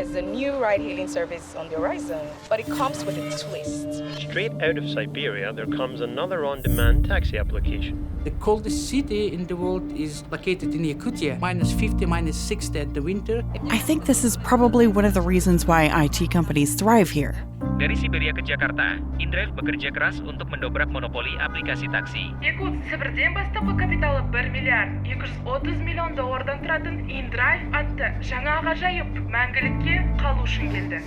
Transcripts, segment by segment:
there's a new ride-hailing service on the horizon, but it comes with a twist. Straight out of Siberia, there comes another on-demand taxi application. The coldest city in the world is located in Yakutia, -50, -60 at the winter. I think this is probably one of the reasons why IT companies thrive here. Dari Siberia ke Jakarta, InDrive bekerja keras untuk mendobrak monopoli aplikasi taksi. Якут Сібірден бастапқы капиталы 1 миллиард 230 миллион доллардан тұратын InDrive атты жаңа ғажайып мәңгілікке қалу үшін келді.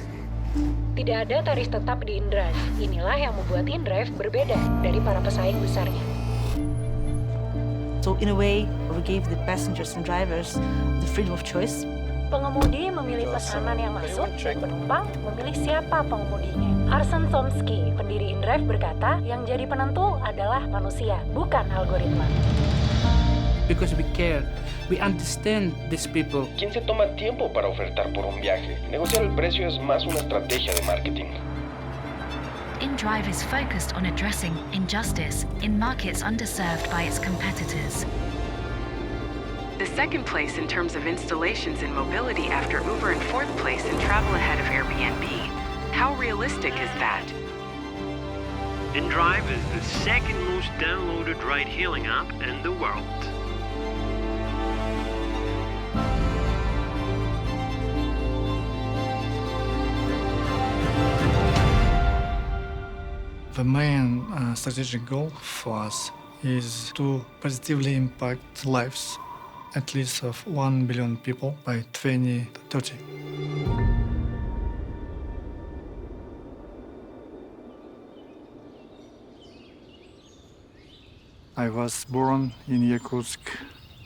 Tidak ada tarif tetap di InDrive. Inilah yang membuat InDrive berbeda dari para pesaing besarnya. So in a way, we gave the passengers and drivers the freedom of choice. Pengemudi memilih pesanan yang masuk dan penumpang memilih siapa pengemudinya. Arsen Tomsky, pendiri InDrive berkata, yang jadi penentu adalah manusia, bukan algoritma. Because we care, we understand these people. ¿Quién se toma tiempo para ofertar por un viaje? Negociar el precio es más una estrategia de marketing. InDrive is focused on addressing injustice in markets underserved by its competitors. The second place in terms of installations in mobility after Uber and fourth place in travel ahead of Airbnb. How realistic is that? InDrive is the second most downloaded ride-hailing app in the world. The main strategic goal for us is to positively impact lives at least of 1 billion people by 2030. I was born in Yakutsk,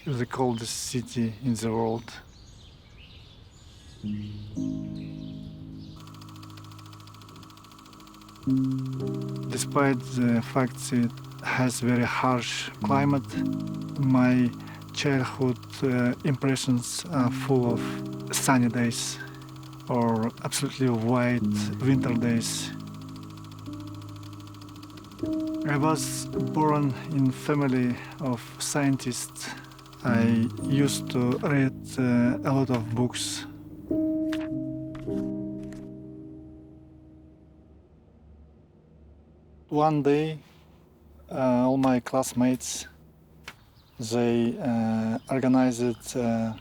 the coldest city in the world. Despite the fact it has very harsh climate, my childhood impressions are full of sunny days or absolutely white winter days. I was born in a family of scientists. I used to read a lot of books. One day, all my classmates, they organized the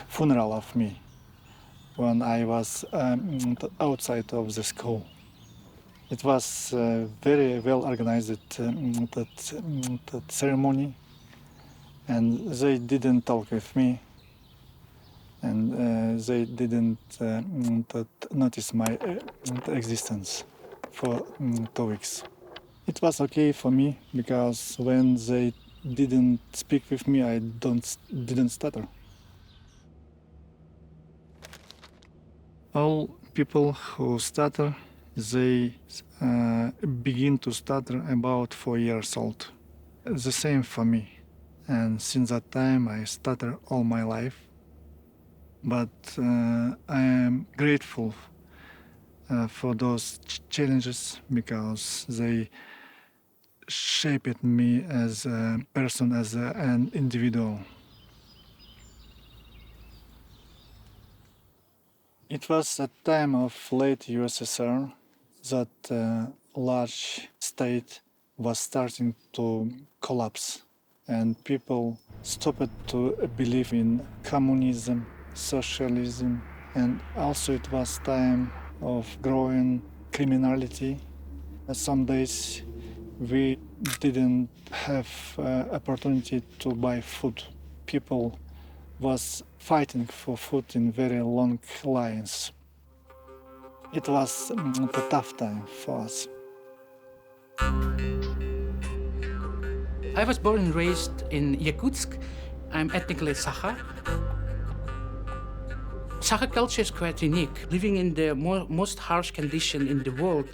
funeral of me when I was outside of the school. It was very well organized that ceremony, and they didn't talk with me, and they didn't notice my existence for 2 weeks. It was okay for me because when they didn't speak with me, I didn't stutter. All people who stutter, they begin to stutter about 4 years old. The same for me. And since that time, I stutter all my life. But I am grateful for those challenges because they shaped me as a person, as an individual. It was a time of late USSR that large state was starting to collapse, and people stopped to believe in communism, socialism, and also it was time of growing criminality. Some days we didn't have opportunity to buy food. People was fighting for food in very long lines. It was a tough time for us. I was born and raised in Yakutsk. I'm ethnically Sakha. Sakha culture is quite unique. Living in the most harsh condition in the world,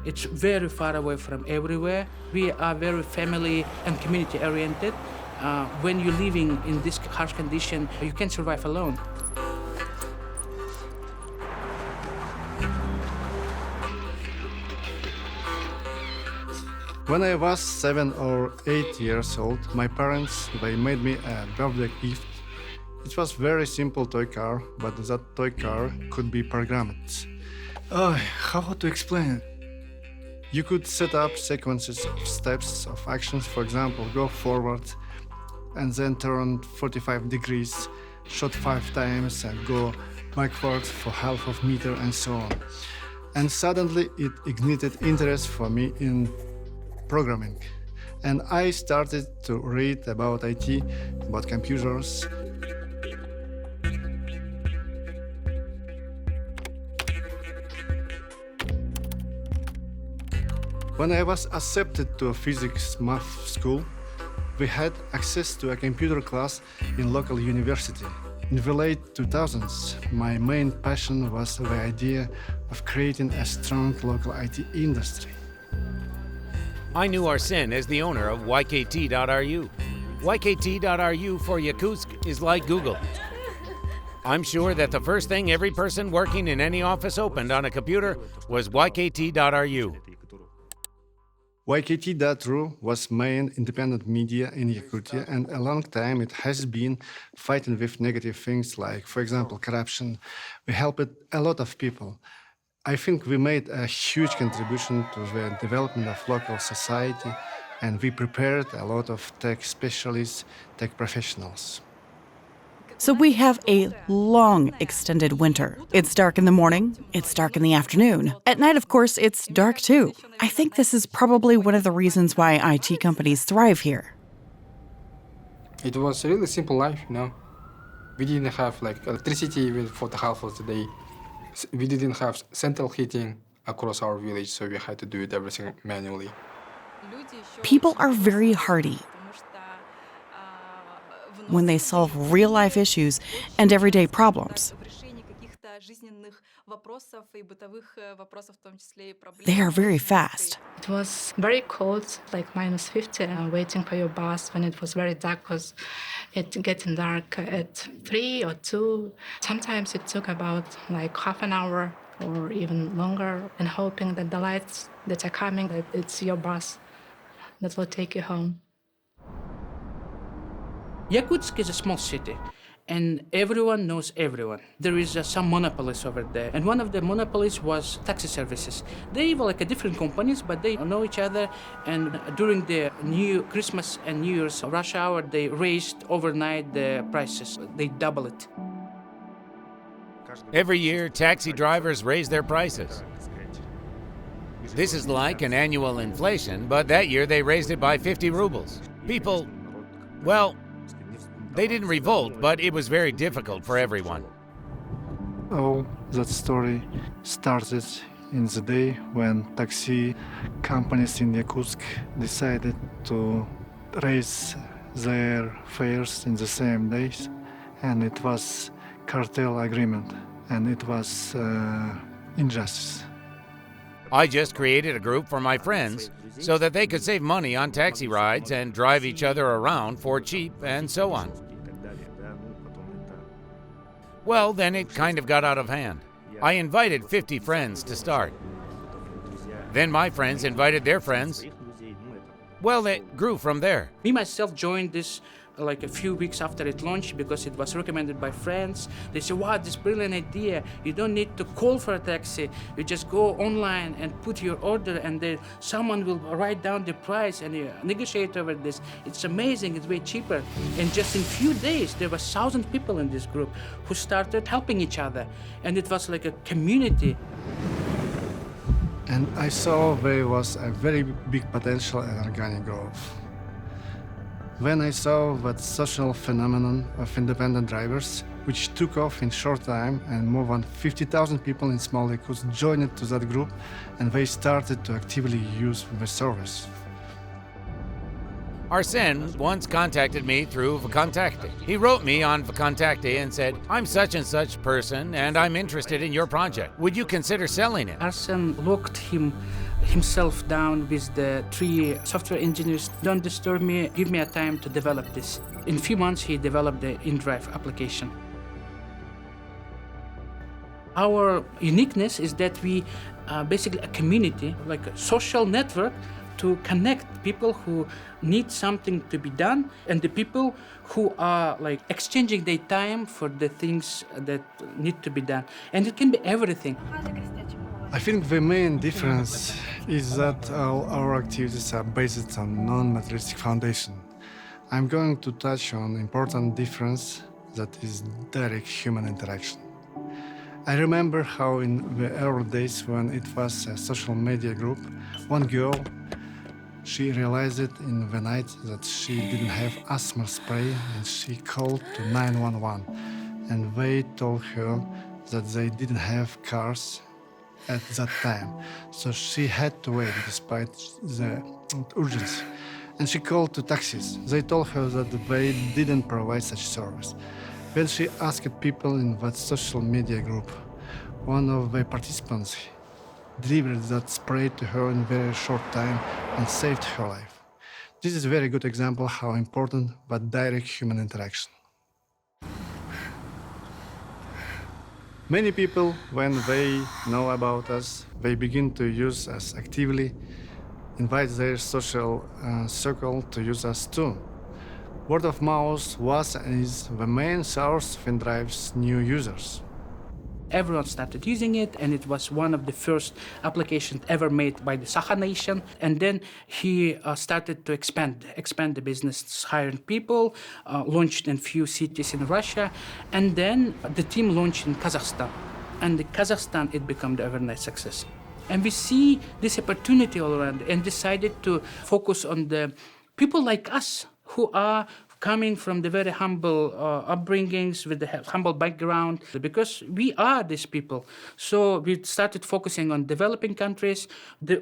it's very far away from everywhere. We are very family and community oriented. When you're living in this harsh condition, you can't survive alone. When I was 7 or 8 years old, my parents, they made me a birthday gift. It was very simple toy car, but that toy car could be programmed. How to explain it? You could set up sequences of steps of actions, for example, go forward and then turn 45 degrees, shot 5 times and go backward for half of meter and so on. And suddenly it ignited interest for me in programming. And I started to read about IT, about computers. When I was accepted to a physics math school, we had access to a computer class in local university. In the late 2000s, my main passion was the idea of creating a strong local IT industry. I knew Arsene as the owner of YKT.ru. YKT.ru for Yakutsk is like Google. I'm sure that the first thing every person working in any office opened on a computer was YKT.ru. YKT.ru was main independent media in Yakutia, and a long time it has been fighting with negative things like, for example, corruption. We helped a lot of people. I think we made a huge contribution to the development of local society, and we prepared a lot of tech specialists, tech professionals. So we have a long, extended winter. It's dark in the morning, it's dark in the afternoon. At night, of course, it's dark too. I think this is probably one of the reasons why IT companies thrive here. It was a really simple life, you know. We didn't have electricity even for the half of the day. We didn't have central heating across our village, so we had to do everything manually. People are very hardy when they solve real-life issues and everyday problems. They are very fast. It was very cold, like -50, and waiting for your bus when it was very dark because it's getting dark at 3 or 2. Sometimes it took about half an hour or even longer, and hoping that the lights that are coming, that it's your bus that will take you home. Yakutsk is a small city, and everyone knows everyone. There is some monopolies over there, and one of the monopolies was taxi services. They were different companies, but they know each other, and during the Christmas and New Year's rush hour, they raised overnight the prices. They double it. Every year, taxi drivers raise their prices. This is like an annual inflation, but that year they raised it by 50 rubles. People, well, they didn't revolt, but it was very difficult for everyone. All that story started in the day when taxi companies in Yakutsk decided to raise their fares in the same days, and it was cartel agreement, and it was injustice. I just created a group for my friends so that they could save money on taxi rides and drive each other around for cheap and so on. Well, then it kind of got out of hand. I invited 50 friends to start. Then my friends invited their friends. Well, it grew from there. Me, myself, joined this a few weeks after it launched because it was recommended by friends. They said, wow, this brilliant idea. You don't need to call for a taxi. You just go online and put your order, and then someone will write down the price and you negotiate over this. It's amazing. It's way cheaper. And just in few days, there were 1,000 people in this group who started helping each other. And it was like a community. And I saw there was a very big potential in organic growth. When I saw that social phenomenon of independent drivers, which took off in short time, and more than 50,000 people in small Yakutsk joined to that group, and they started to actively use the service. Arsene once contacted me through Vkontakte. He wrote me on Vkontakte and said, I'm such and such person, and I'm interested in your project. Would you consider selling it? Arsene locked himself down with the 3 software engineers. Don't disturb me, give me a time to develop this. In a few months, he developed the InDrive application. Our uniqueness is that we are basically a community, like a social network, to connect people who need something to be done and the people who are like exchanging their time for the things that need to be done. And it can be everything. I think the main difference is that all our activities are based on non-materialistic foundation. I'm going to touch on important difference that is direct human interaction. I remember how in the early days when it was a social media group, one girl, she realized it in the night that she didn't have asthma spray and she called to 911 and they told her that they didn't have cars at that time, so she had to wait despite the urgency. And she called to taxis. They told her that they didn't provide such service. When she asked people in that social media group, one of the participants delivered that spray to her in a very short time and saved her life. This is a very good example how important but direct human interaction. Many people, when they know about us, they begin to use us actively, invite their social circle to use us too. Word of mouth was and is the main source that drives new users. Everyone started using it, and it was one of the first applications ever made by the Sakha Nation. And then he started to expand the business, hiring people, launched in few cities in Russia, and then the team launched in Kazakhstan. And in Kazakhstan, it became the overnight success. And we see this opportunity all around and decided to focus on the people like us who are coming from the very humble upbringings with the humble background, because we are these people. So we started focusing on developing countries,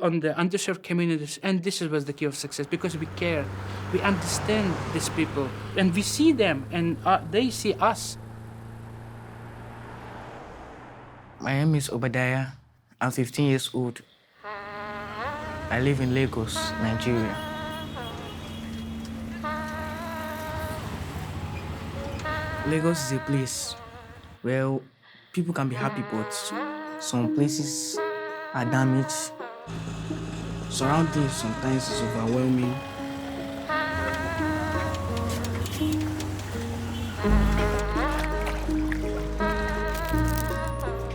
on the underserved communities, and this was the key of success because we care, we understand these people, and we see them, and they see us. My name is Obadiah. I'm 15 years old. I live in Lagos, Nigeria. Lagos is a place where people can be happy, but some places are damaged. Surroundings sometimes is overwhelming.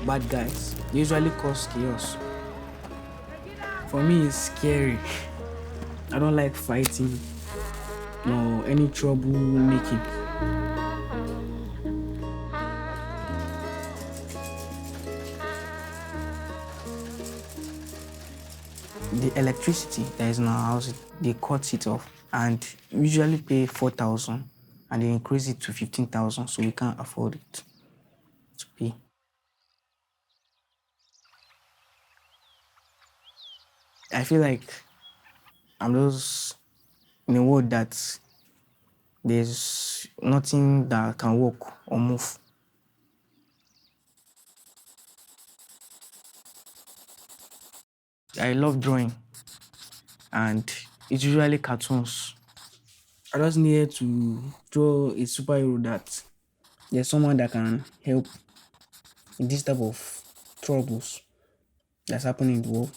Bad guys usually cause chaos. For me, it's scary. I don't like fighting nor any trouble making. The electricity that is in our house, they cut it off and usually pay 4,000 and they increase it to 15,000, so we can't afford it to pay. I feel like I'm just in a world that there's nothing that can walk or move. I love drawing, and it's usually cartoons. I just needed to draw a superhero that there's someone that can help in this type of troubles that's happening in the world.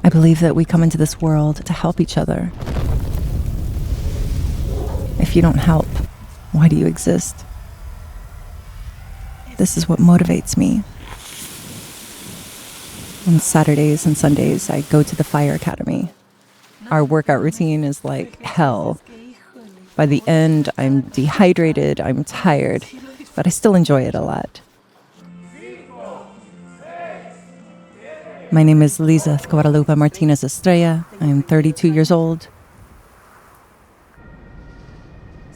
I believe that we come into this world to help each other. If you don't help, why do you exist? This is what motivates me. On Saturdays and Sundays, I go to the Fire Academy. Our workout routine is like hell. By the end, I'm dehydrated, I'm tired, but I still enjoy it a lot. My name is Lizeth Guadalupe Martinez Estrella. I'm 32 years old.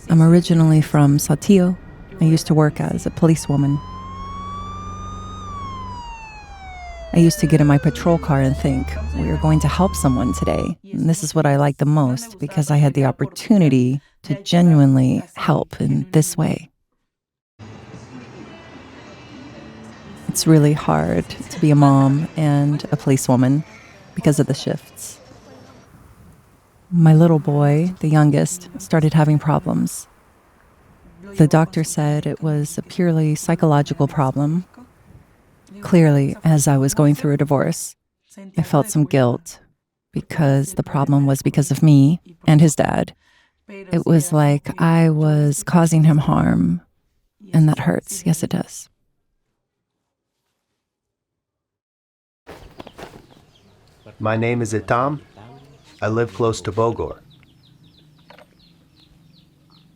I'm originally from Saltillo. I used to work as a policewoman. I used to get in my patrol car and think, we are going to help someone today. And this is what I like the most because I had the opportunity to genuinely help in this way. It's really hard to be a mom and a policewoman because of the shifts. My little boy, the youngest, started having problems. The doctor said it was a purely psychological problem. Clearly, as I was going through a divorce, I felt some guilt because the problem was because of me and his dad. It was like I was causing him harm, and that hurts. Yes, it does. My name is Itam. I live close to Bogor.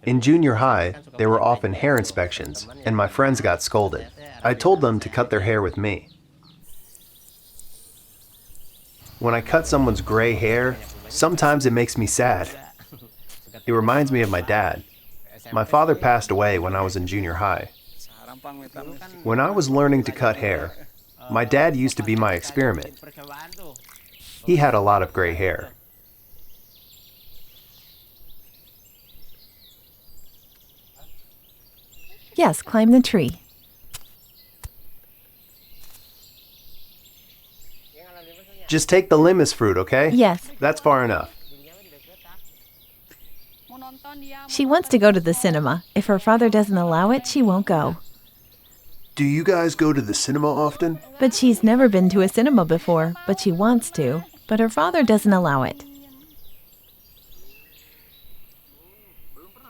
In junior high, there were often hair inspections, and my friends got scolded. I told them to cut their hair with me. When I cut someone's gray hair, sometimes it makes me sad. It reminds me of my dad. My father passed away when I was in junior high. When I was learning to cut hair, my dad used to be my experiment. He had a lot of gray hair. Yes, climb the tree. Just take the limus fruit, okay? Yes. That's far enough. She wants to go to the cinema. If her father doesn't allow it, she won't go. Do you guys go to the cinema often? But she's never been to a cinema before, but she wants to. But her father doesn't allow it.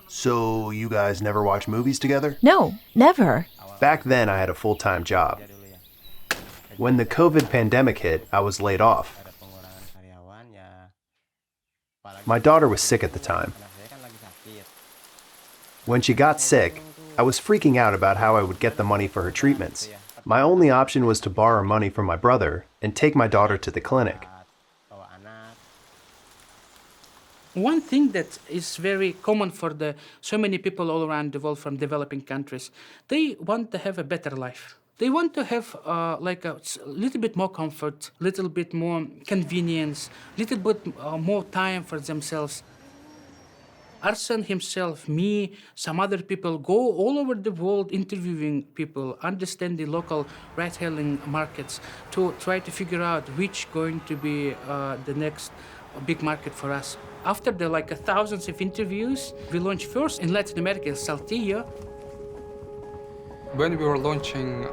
So you guys never watch movies together? No, never. Back then, I had a full-time job. When the COVID pandemic hit, I was laid off. My daughter was sick at the time. When she got sick, I was freaking out about how I would get the money for her treatments. My only option was to borrow money from my brother and take my daughter to the clinic. One thing that is very common for so many people all around the world from developing countries, they want to have a better life. They want to have a little bit more comfort, little bit more convenience, little bit more time for themselves. Arsen himself, me, some other people go all over the world interviewing people, understanding local ride-hailing markets to try to figure out which going to be the next big market for us. After the thousands of interviews, we launched first in Latin America, in Saltillo. When we were launching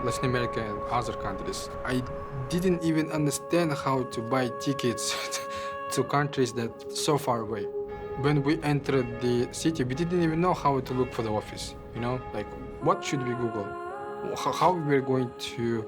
Latin America and other countries, I didn't even understand how to buy tickets to countries that so far away. When we entered the city, we didn't even know how to look for the office. What should we Google? How we're going to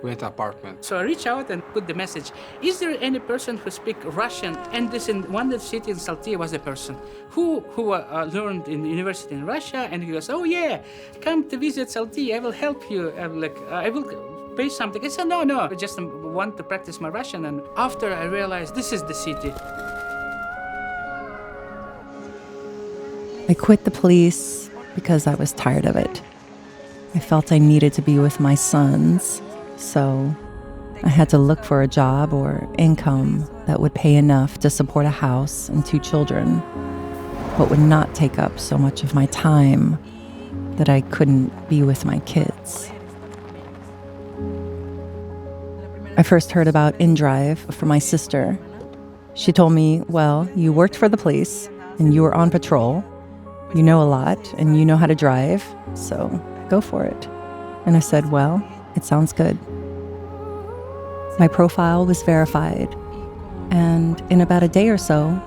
rent an apartment. So I reach out and put the message, is there any person who speaks Russian? And this in one of the city in Saltillo was a person who learned in the university in Russia, and he goes, oh yeah, come to visit Saltillo, I will help you. I will pay something. I said, no, I just want to practice my Russian. And after I realized this is the city. I quit the police because I was tired of it. I felt I needed to be with my sons, so I had to look for a job or income that would pay enough to support a house and 2 children, but would not take up so much of my time that I couldn't be with my kids. I first heard about InDrive from my sister. She told me, well, you worked for the police and you were on patrol. You know a lot and you know how to drive, so go for it. And I said, well, it sounds good. My profile was verified, and in about a day or so,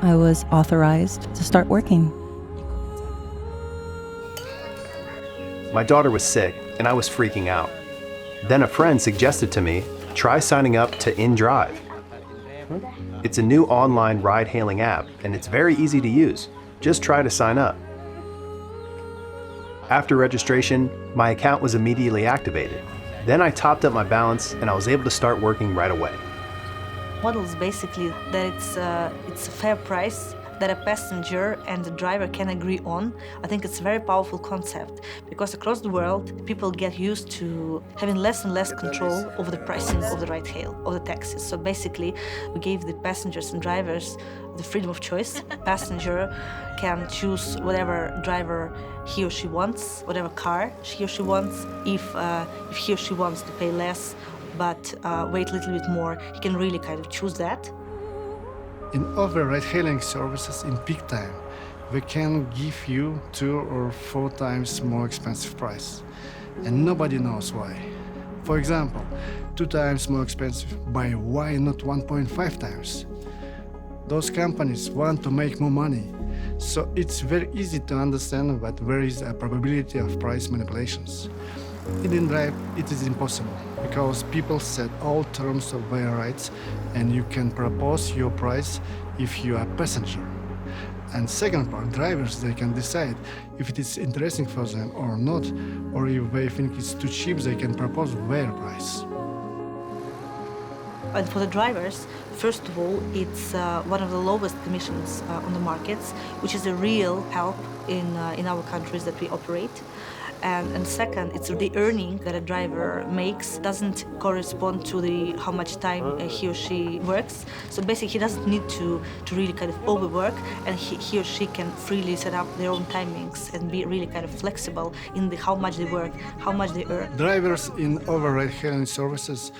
I was authorized to start working. My daughter was sick, and I was freaking out. Then a friend suggested to me, try signing up to InDrive. It's a new online ride-hailing app, and it's very easy to use. Just try to sign up. After registration, my account was immediately activated. Then I topped up my balance and I was able to start working right away. Model is basically that it's a fair price that a passenger and the driver can agree on. I think it's a very powerful concept because across the world, people get used to having less and less control over the pricing of the ride hail, of the taxis. So basically, we gave the passengers and drivers the freedom of choice. Passenger can choose whatever driver he or she wants, whatever car he or she wants. If he or she wants to pay less but wait a little bit more, he can really kind of choose that. In other ride-hailing services in peak time, we can give you 2 or 4 times more expensive price, and nobody knows why. For example, 2 times more expensive, by why not 1.5 times? Those companies want to make more money, so it's very easy to understand that there is a probability of price manipulations. In InDrive, it is impossible, because people set all terms of their rights, and you can propose your price if you are a passenger. And second part, drivers, they can decide if it is interesting for them or not, or if they think it's too cheap, they can propose their price. And for the drivers, first of all, it's one of the lowest commissions on the markets, which is a real help in our countries that we operate. And second, it's the earning that a driver makes doesn't correspond to how much time he or she works. So basically, he doesn't need to really kind of overwork, and he or she can freely set up their own timings and be really kind of flexible in how much they work, how much they earn. Drivers in override-hailing services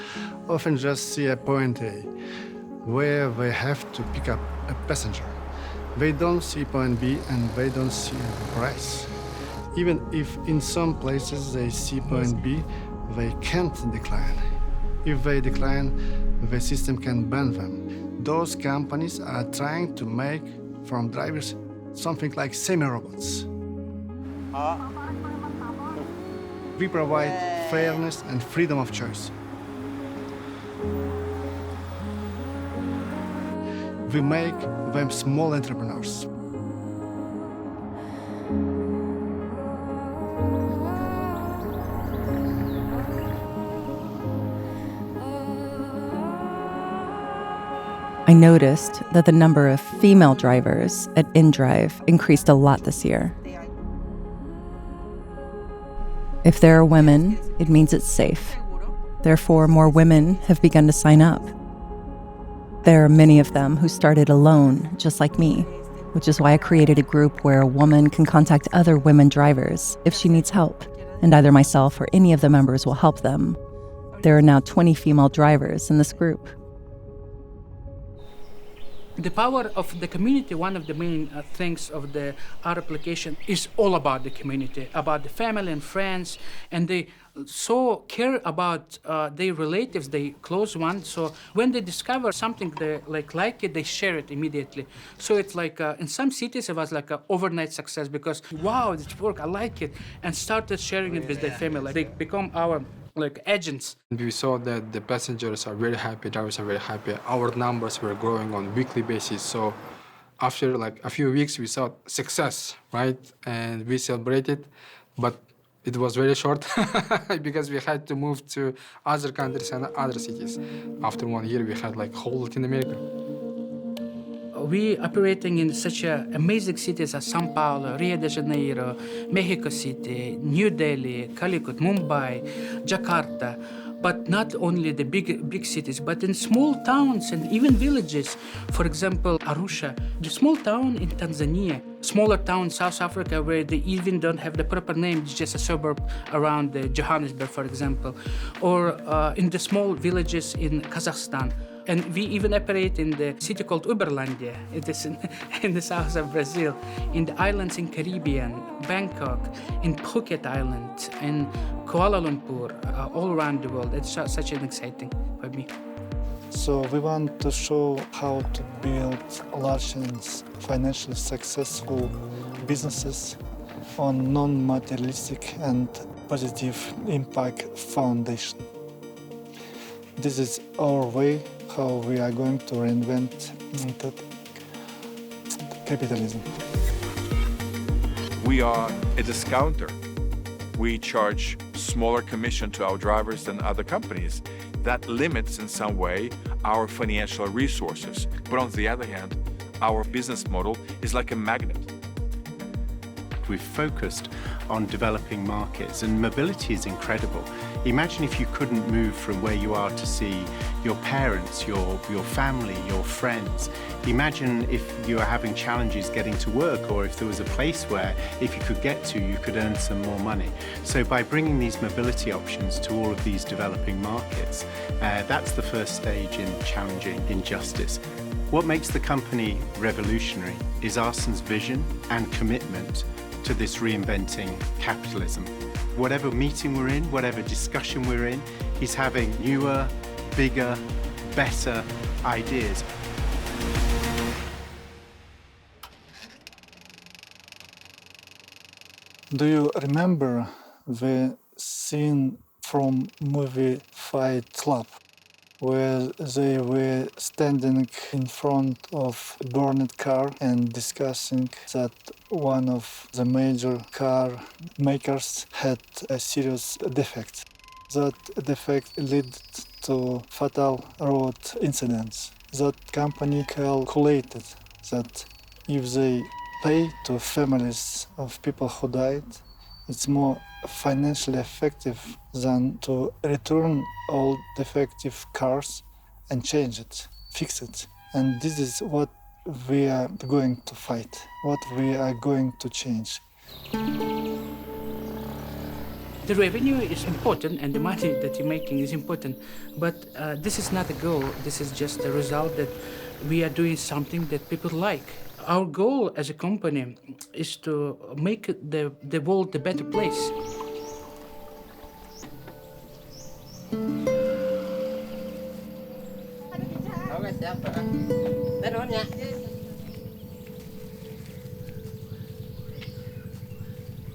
often just see a point A, where they have to pick up a passenger. They don't see point B, and they don't see the price. Even if in some places they see point B, they can't decline. If they decline, the system can ban them. Those companies are trying to make from drivers something like semi-robots. We provide fairness and freedom of choice. We make them small entrepreneurs. I noticed that the number of female drivers at InDrive increased a lot this year. If there are women, it means it's safe. Therefore, more women have begun to sign up. There are many of them who started alone, just like me, which is why I created a group where a woman can contact other women drivers if she needs help, and either myself or any of the members will help them. There are now 20 female drivers in this group. The power of the community, one of the main things of our application is all about the community, about the family and friends, and they so care about their relatives, their close ones. So when they discover something they like it, they share it immediately. So it's like in some cities it was like an overnight success because wow, this work, I like it, and started sharing it with their family. They become our agents. We saw that the passengers are very happy, drivers are very happy. Our numbers were growing on a weekly basis. So after a few weeks, we saw success, right? And we celebrated, but it was very short because we had to move to other countries and other cities. After 1 year, we had whole Latin America. We operating in such amazing cities as São Paulo, Rio de Janeiro, Mexico City, New Delhi, Calicut, Mumbai, Jakarta. But not only the big cities, but in small towns and even villages. For example, Arusha, the small town in Tanzania, smaller town in South Africa where they even don't have the proper name, it's just a suburb around Johannesburg, for example. Or in the small villages in Kazakhstan. And we even operate in the city called Uberlândia. It is in the south of Brazil, in the islands in Caribbean, Bangkok, in Phuket Island, in Kuala Lumpur, all around the world. It's such an exciting for me. So we want to show how to build large and financially successful businesses on non-materialistic and positive impact foundation. This is our way how we are going to reinvent capitalism. We are a discounter. We charge smaller commission to our drivers than other companies. That limits in some way our financial resources. But on the other hand, our business model is like a magnet. We've focused on developing markets, and mobility is incredible. Imagine if you couldn't move from where you are to see your parents, your family, your friends. Imagine if you were having challenges getting to work, or if there was a place where, if you could get to, you could earn some more money. So by bringing these mobility options to all of these developing markets, that's the first stage in challenging injustice. What makes the company revolutionary is Arsen's vision and commitment to this reinventing capitalism. whatever meeting we're in, whatever discussion we're in, he's having newer, bigger, better ideas. Do you remember the scene from movie Fight Club, where they were standing in front of a burned car and discussing that one of the major car makers had a serious defect? That defect led to fatal road incidents. That company calculated that if they pay to families of people who died, it's more financially effective than to return all defective cars and change it, fix it. And this is what we are going to fight, what we are going to change. The revenue is important and the money that you're making is important, but this is not a goal. This is just a result that we are doing something that people like. Our goal as a company is to make the world a better place.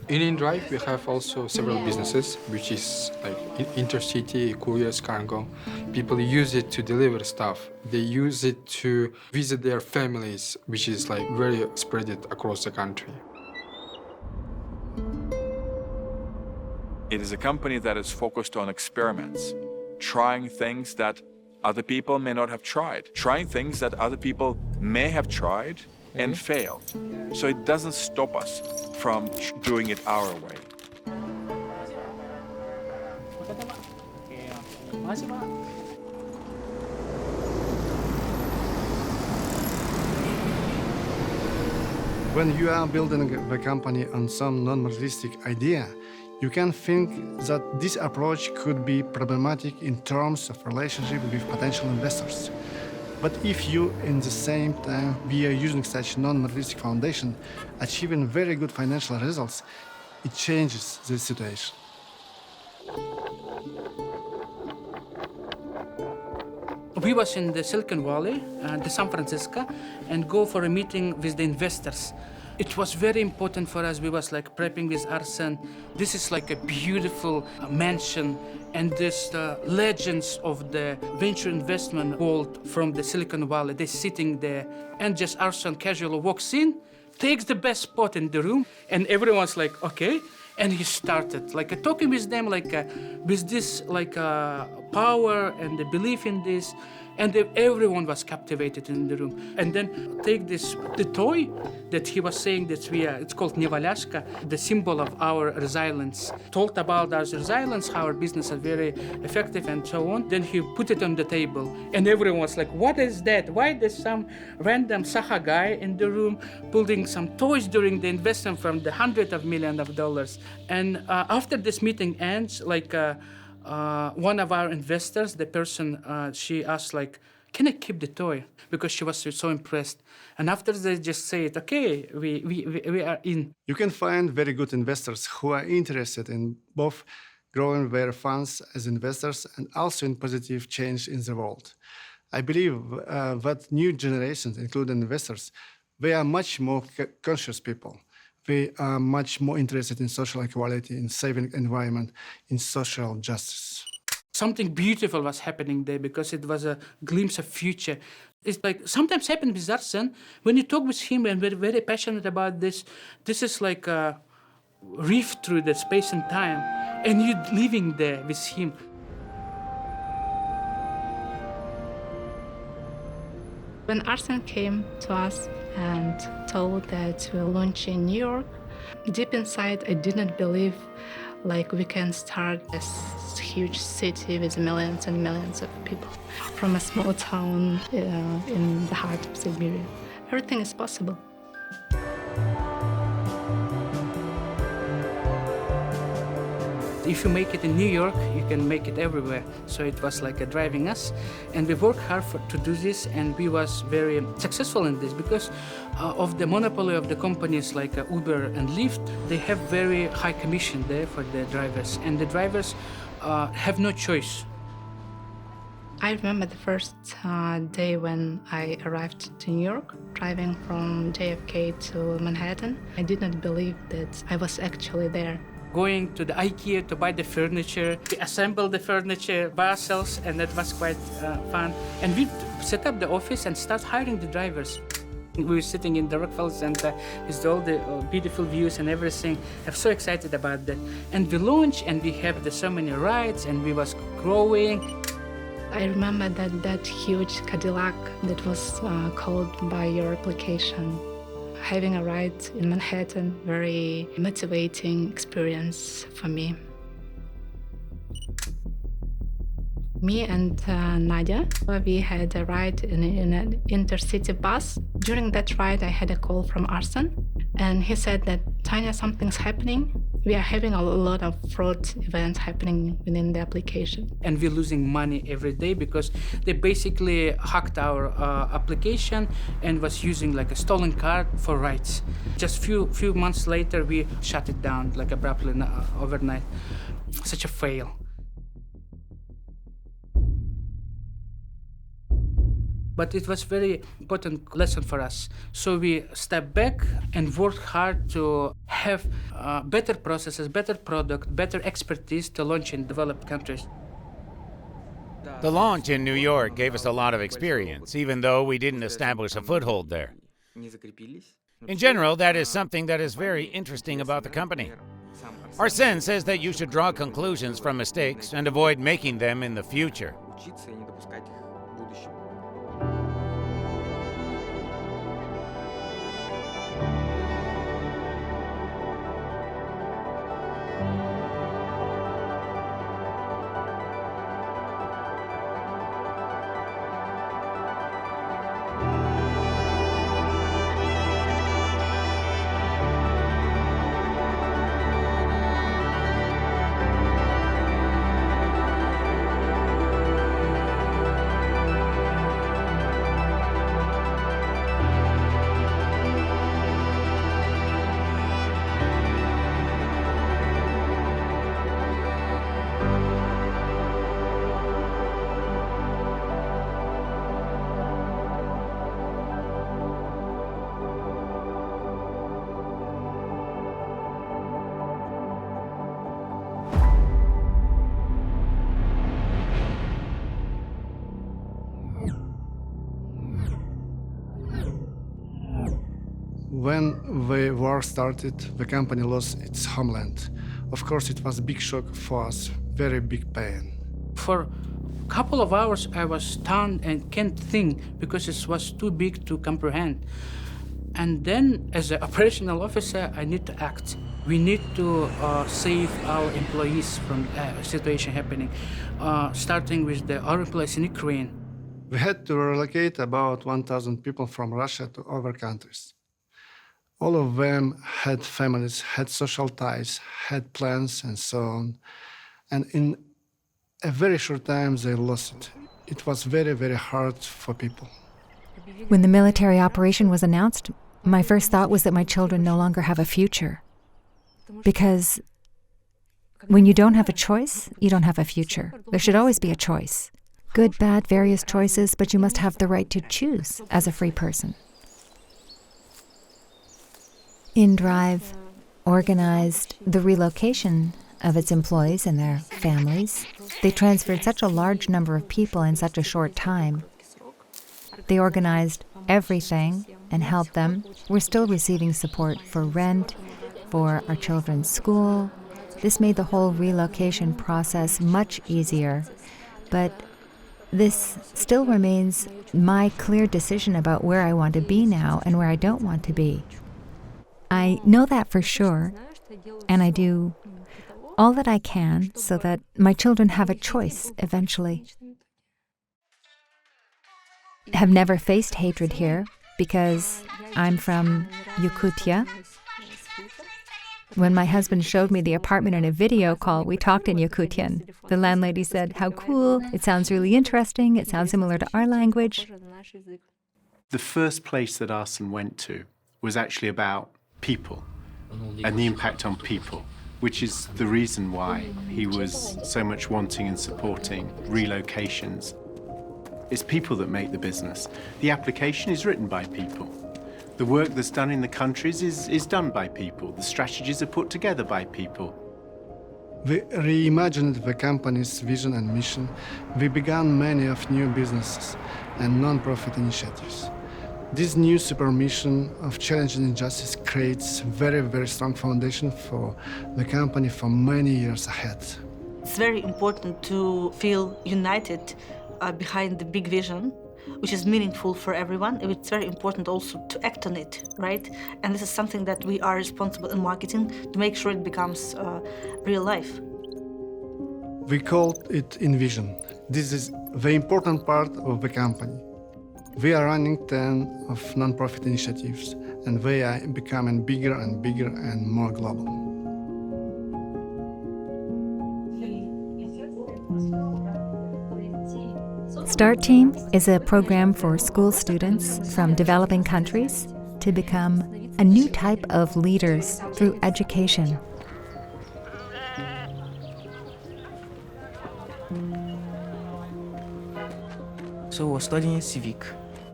In InDrive, we have also several businesses, which is like intercity, couriers, cargo. People use it to deliver stuff. They use it to visit their families, which is like very spread it across the country. It is a company that is focused on experiments, trying things that other people may not have tried, trying things that other people may have tried and failed. So it doesn't stop us from doing it our way. When you are building the company on some non-materialistic idea, you can think that this approach could be problematic in terms of relationship with potential investors. But if you, in the same time, we are using such non-materialistic foundation, achieving very good financial results, it changes the situation. We was in the Silicon Valley, the San Francisco, and go for a meeting with the investors. It was very important for us. We was like prepping with Arsen. This is like a beautiful mansion, and this legends of the venture investment world from the Silicon Valley. They're sitting there, and just Arsen casually walks in, takes the best spot in the room, and everyone's like, okay. And he started like talking with them, like with this power and the belief in this, and everyone was captivated in the room. And then take the toy that he was saying that it's called Nevalyashka, the symbol of our resilience. Told about our resilience, how our business is very effective and so on. Then he put it on the table, and everyone was like, what is that? Why there's some random Saha guy in the room pulling some toys during the investment from the hundreds of millions of dollars? And after this meeting ends, one of our investors, the person, she asked, can I keep the toy? Because she was so impressed. And after they just say it, okay, we are in. You can find very good investors who are interested in both growing their funds as investors and also in positive change in the world. I believe that new generations, including investors, they are much more conscious people. They are much more interested in social equality, in saving environment, in social justice. Something beautiful was happening there because it was a glimpse of future. It's like sometimes happens with Arsen, when you talk with him and we're very passionate about this is like a rift through the space and time, and you're living there with him. When Arsen came to us and told that we'll launch in New York, deep inside I didn't believe we can start this huge city with millions and millions of people from a small town in the heart of Siberia. Everything is possible. if you make it in New York, you can make it everywhere. So it was like driving us, and we worked hard to do this, and we was very successful in this because of the monopoly of the companies like Uber and Lyft. They have very high commission there for the drivers, and the drivers have no choice. I remember the first day when I arrived to New York, driving from JFK to Manhattan. I did not believe that I was actually there. Going to the IKEA to buy the furniture, we assembled the furniture by ourselves, and that was quite fun. And we set up the office and start hiring the drivers. We were sitting in the Rockefeller Center with all the beautiful views and everything. I'm so excited about that. And we launched, and we have so many rides, and we was growing. I remember that huge Cadillac that was called by your application. Having a ride in Manhattan, very motivating experience for me. Me and Nadia, we had a ride in an intercity bus. During that ride, I had a call from Arsen, and he said that, Tanya, something's happening. We are having a lot of fraud events happening within the application. And we're losing money every day because they basically hacked our application and was using like a stolen card for rides. Just few months later, we shut it down like abruptly overnight. Such a fail. But it was very important lesson for us. So we stepped back and worked hard to have better processes, better product, better expertise to launch in developed countries. The launch in New York gave us a lot of experience, even though we didn't establish a foothold there. In general, that is something that is very interesting about the company. Arsen says that you should draw conclusions from mistakes and avoid making them in the future. When the war started, the company lost its homeland. Of course, it was a big shock for us, very big pain. For a couple of hours, I was stunned and can't think because it was too big to comprehend. And then, as an operational officer, I need to act. We need to save our employees from the situation happening, starting with our employees in Ukraine. We had to relocate about 1,000 people from Russia to other countries. All of them had families, had social ties, had plans, and so on. And in a very short time, they lost it. It was very, very hard for people. When the military operation was announced, my first thought was that my children no longer have a future. Because when you don't have a choice, you don't have a future. There should always be a choice. Good, bad, various choices, but you must have the right to choose as a free person. InDrive organized the relocation of its employees and their families. They transferred such a large number of people in such a short time. They organized everything and helped them. We're still receiving support for rent, for our children's school. This made the whole relocation process much easier. But this still remains my clear decision about where I want to be now and where I don't want to be. I know that for sure, and I do all that I can so that my children have a choice eventually. Have never faced hatred here because I'm from Yakutia. When my husband showed me the apartment in a video call, we talked in Yakutian. The landlady said, "How cool. It sounds really interesting. It sounds similar to our language." The first place that Arsen went to was actually about people and the impact on people, which is the reason why he was so much wanting and supporting relocations. It's people that make the business. The application is written by people. The work that's done in the countries is done by people. The strategies are put together by people. We reimagined the company's vision and mission. We began many of new businesses and non-profit initiatives. This new super mission of challenging injustice creates very, very strong foundation for the company for many years ahead. It's very important to feel united behind the big vision, which is meaningful for everyone. It's very important also to act on it, right? And this is something that we are responsible in marketing to make sure it becomes real life. We called it Envision. This is the important part of the company. We are running 10 of non-profit initiatives, and they are becoming bigger and bigger and more global. START Team is a program for school students from developing countries to become a new type of leaders through education. So I was studying civic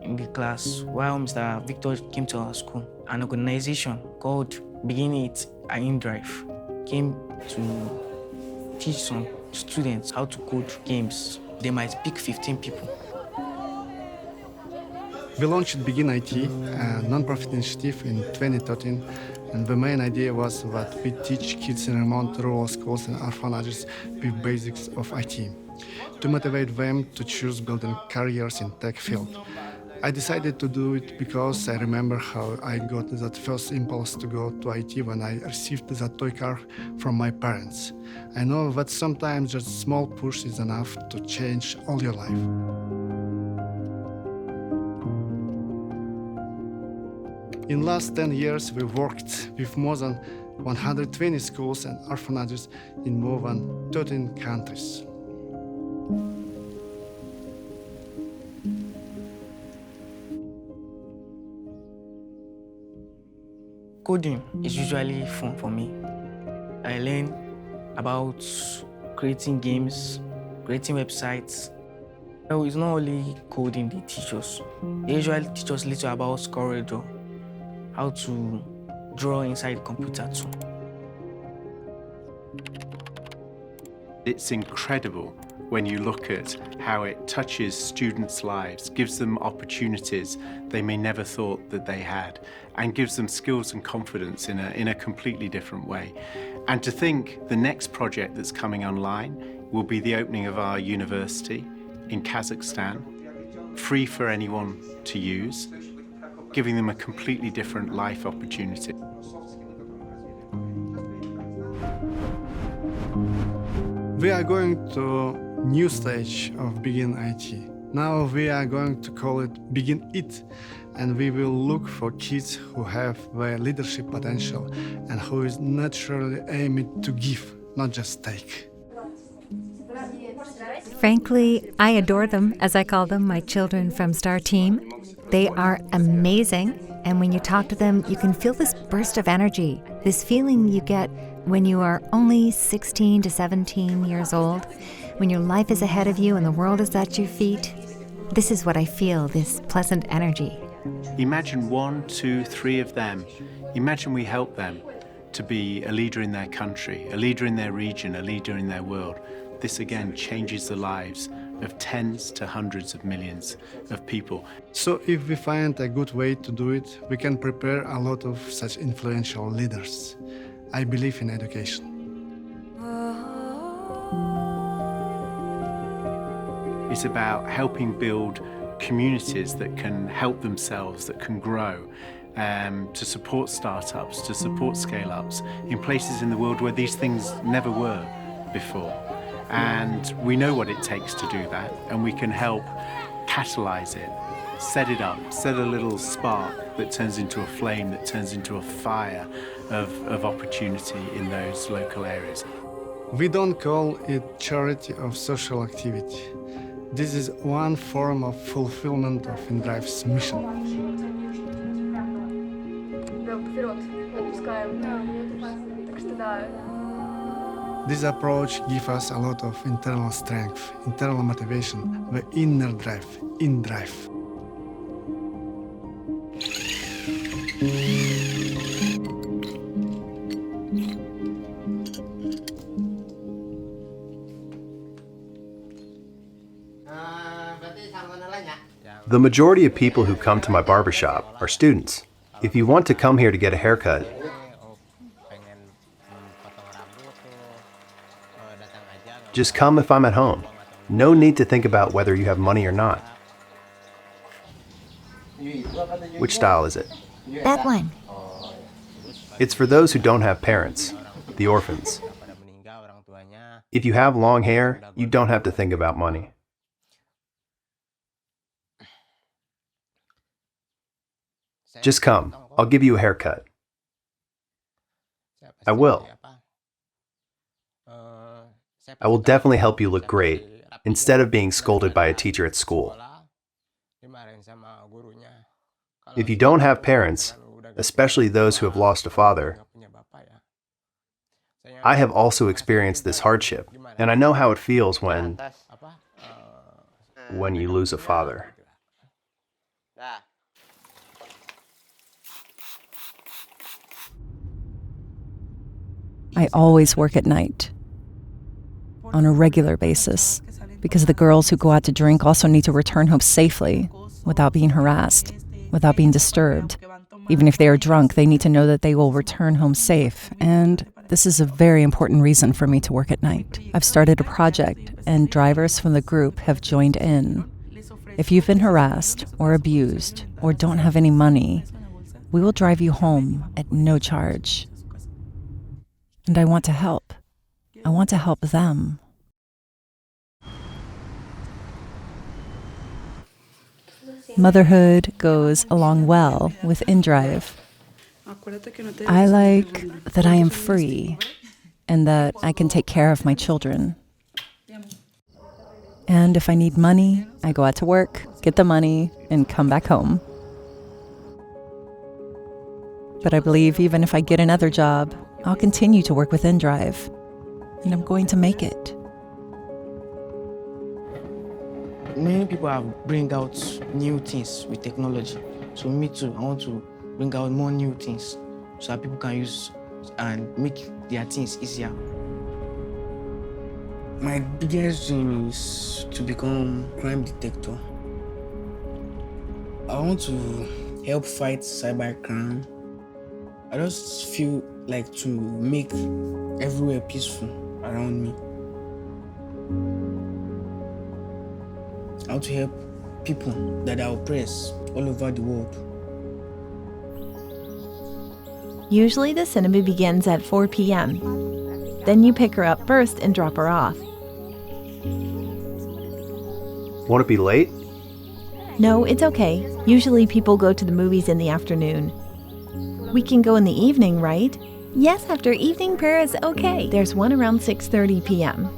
in the class while Mr. Victor came to our school. An organization called Begin It and InDrive came to teach some students how to code games. They might pick 15 people. We launched Begin IT, a non-profit initiative in 2013, and the main idea was that we teach kids in remote rural schools and orphanages with basics of IT, to motivate them to choose building careers in tech field. I decided to do it because I remember how I got that first impulse to go to IT when I received that toy car from my parents. I know that sometimes just a small push is enough to change all your life. In last 10 years, we worked with more than 120 schools and orphanages in more than 13 countries. Coding is usually fun for me. I learn about creating games, creating websites. No, it's not only coding they teach us. They usually teach us little about ScorelDraw, how to draw inside the computer too. It's incredible when you look at how it touches students' lives, gives them opportunities they may never thought that they had, and gives them skills and confidence in a completely different way. And to think the next project that's coming online will be the opening of our university in Kazakhstan, free for anyone to use, giving them a completely different life opportunity. We are going to a new stage of Begin IT. Now we are going to call it Begin It, and we will look for kids who have their leadership potential and who is naturally aiming to give, not just take. Frankly, I adore them, as I call them, my children from START Team. They are amazing, and when you talk to them, you can feel this burst of energy, this feeling you get when you are only 16 to 17 years old, when your life is ahead of you and the world is at your feet. This is what I feel, this pleasant energy. Imagine 1, 2, 3 of them. Imagine we help them to be a leader in their country, a leader in their region, a leader in their world. This again changes the lives of tens to hundreds of millions of people. So if we find a good way to do it, we can prepare a lot of such influential leaders. I believe in education. It's about helping build communities that can help themselves, that can grow, to support startups, to support scale-ups in places in the world where these things never were before. And we know what it takes to do that, and we can help catalyze it set it up, set a little spark that turns into a flame, that turns into a fire of opportunity in those local areas. We don't call it charity or social activity. This is one form of fulfillment of InDrive's mission. This approach gives us a lot of internal strength, internal motivation, the inner drive, InDrive. The majority of people who come to my barbershop are students. If you want to come here to get a haircut, just come if I'm at home. No need to think about whether you have money or not. Which style is it? That one. It's for those who don't have parents, the orphans. If you have long hair, you don't have to think about money. Just come. I'll give you a haircut. I will. I will definitely help you look great, instead of being scolded by a teacher at school. If you don't have parents, especially those who have lost a father, I have also experienced this hardship, and I know how it feels when you lose a father. I always work at night, on a regular basis, because the girls who go out to drink also need to return home safely, without being harassed, without being disturbed. Even if they are drunk, they need to know that they will return home safe, and this is a very important reason for me to work at night. I've started a project, and drivers from the group have joined in. If you've been harassed, or abused, or don't have any money, we will drive you home at no charge. And I want to help. I want to help them. Motherhood goes along well with InDrive. I like that I am free and that I can take care of my children. And if I need money, I go out to work, get the money, and come back home. But I believe even if I get another job, I'll continue to work with InDrive, and I'm going to make it. Many people have bring out new things with technology. So me too, I want to bring out more new things so that people can use and make their things easier. My biggest dream is to become crime detector. I want to help fight cybercrime. I just feel like to make everywhere peaceful around me. I want to help people that are oppressed all over the world. Usually the cinema begins at 4 p.m. Then you pick her up first and drop her off. Won't it be late? No, it's okay. Usually people go to the movies in the afternoon. We can go in the evening, right? Yes, after evening prayer is okay. There's one around 6:30 p.m.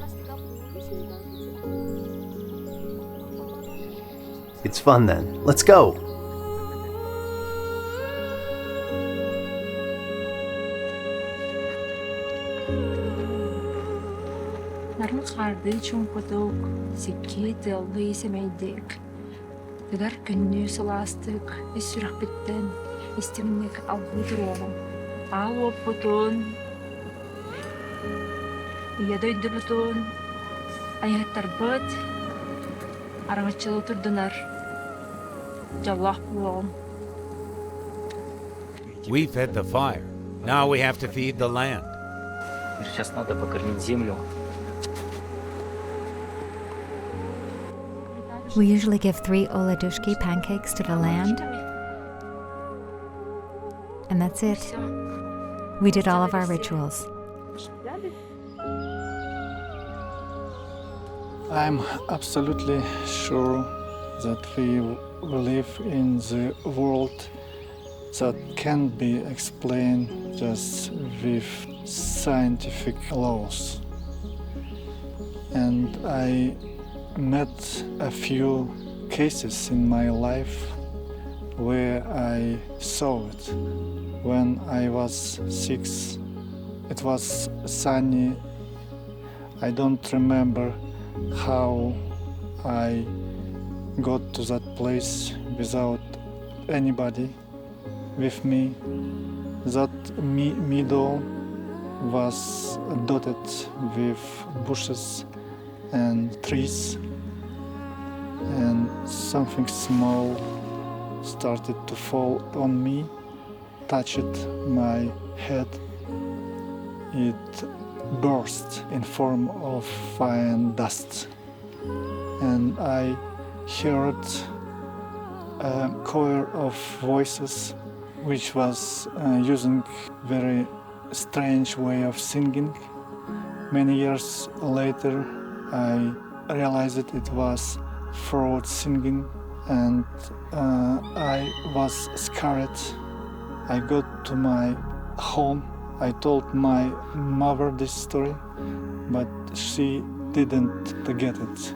It's fun then. Let's go! Истемнек албутуровым. Ал оппутун. Ядойду бутун. Аяттар быт. Арабачылы турдунар. Жаллах булам. We fed the fire. Now we have to feed the land. Сейчас надо покормить землю. We usually give 3 oladushki pancakes to the land. And that's it. We did all of our rituals. I'm absolutely sure that we we live in the world that can't be explained just with scientific laws. And I met a few cases in my life where I saw it. When I was 6, it was sunny. I don't remember how I got to that place without anybody with me. That meadow was dotted with bushes and trees, and something small started to fall on me, touched my head. It burst in form of fine dust, and I heard a choir of voices which was using very strange way of singing. Many years later, I realized it was throat singing, and I was scared. I got to my home. I told my mother this story, but she didn't get it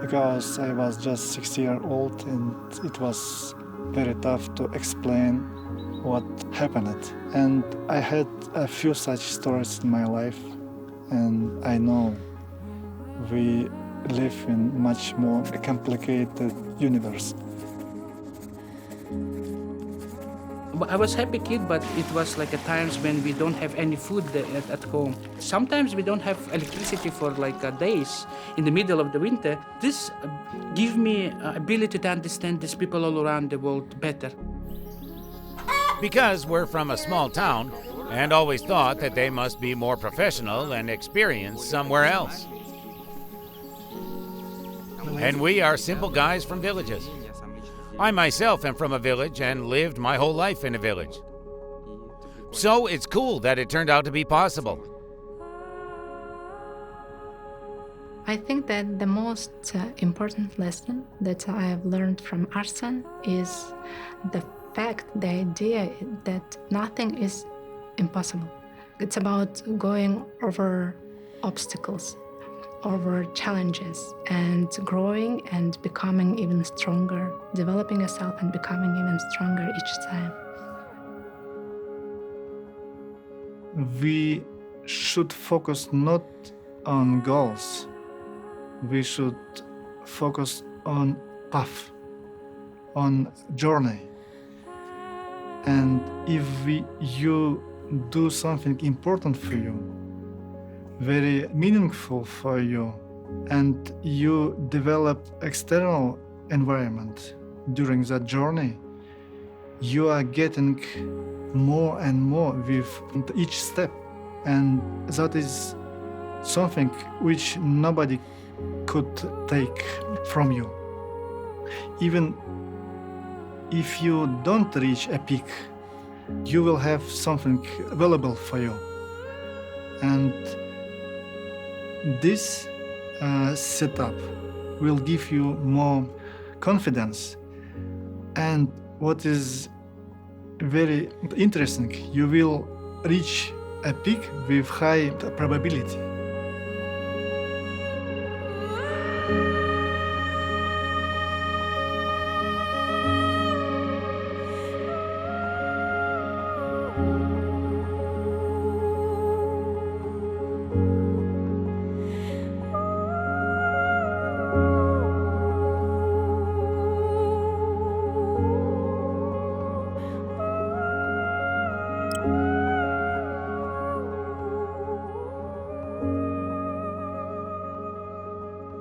because I was just 6 years old, and it was very tough to explain what happened. And I had a few such stories in my life, and I know we live in much more complicated universe. I was a happy kid, but it was like at times when we don't have any food at home. Sometimes we don't have electricity for like days in the middle of the winter. This gives me ability to understand these people all around the world better. Because we're from a small town and always thought that they must be more professional and experienced somewhere else. And we are simple guys from villages. I myself am from a village and lived my whole life in a village. So it's cool that it turned out to be possible. I think that the most important lesson that I have learned from Arsen is the fact, the idea that nothing is impossible. It's about going over obstacles, over challenges, and growing and becoming even stronger, developing yourself and becoming even stronger each time. We should focus not on goals. We should focus on path, on journey. And if you do something important for you, very meaningful for you, and you develop external environment during that journey, you are getting more and more with each step. And that is something which nobody could take from you. Even if you don't reach a peak, you will have something available for you. And this setup will give you more confidence. And what is very interesting, you will reach a peak with high probability.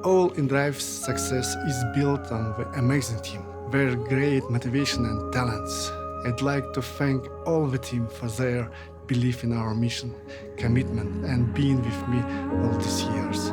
All InDrive's success is built on the amazing team, very great motivation and talents. I'd like to thank all the team for their belief in our mission, commitment, and being with me all these years.